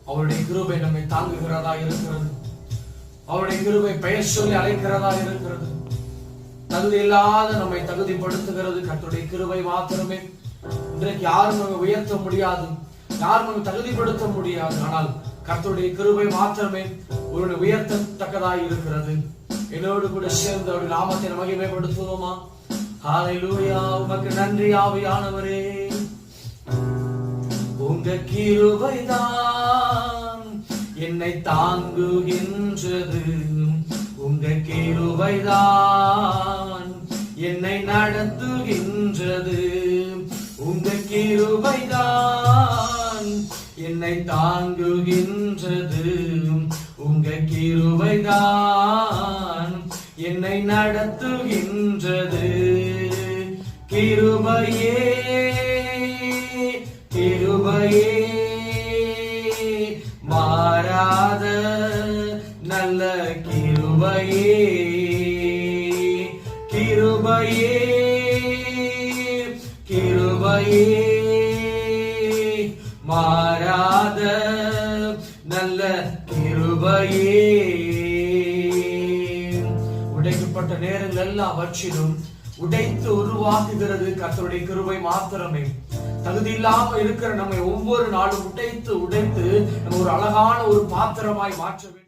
அவருடைய கிருபை நம்மை தாங்குகிறதா இருக்கிறது. அவருடைய கிருபை பெயர் சொல்லி அழைக்கிறதா இருக்கிறது. தகுதி இல்லாத நம்மை தகுதிப்படுத்துகிறது கர்த்தருடைய கிருபை மாத்திரமே. இன்றைக்கு யாரும் நம்ம உயர்த்த முடியாது, யாரும் நம்ம தகுதிப்படுத்த முடியாது. ஆனால் கர்த்தருடைய கிருபை மாத்திரமே ஒரு உயர்த்தத்தக்கதாய் இருக்கிறது. என்னோடு கூட சேர்ந்து அவருடைய நாமத்தை மகிமைப்படுத்துவோமா? ஹல்லேலூயா. உமக்கு நன்றி ஆவியானவரே. உங்க கிருபைதான் என்னை தாங்குகின்றது. உங்க கிருபைதான் என்னை நடத்துகின்றது. உங்க கிருபைதான் என்னை தாங்குகின்றது. உங்க கிருபைதான் என்னை நடத்துகின்றது. கிருபையே கிருபையே மாறாத நல்ல கிருபையே. கிருபையே கிருபையே மாறாத நல்ல கிருபையே. உடைக்கப்பட்ட நேரங்கள் எல்லாவற்றிலும் உடைத்து உருவாக்குகிறது கர்த்தருடைய கிருபை மாத்திரமே. தகுதி இல்லாம இருக்கிற நம்மை ஒவ்வொரு நாளும் உடைத்து நம்ம ஒரு அழகான ஒரு பாத்திரமாய் மாற்ற வேண்டும்.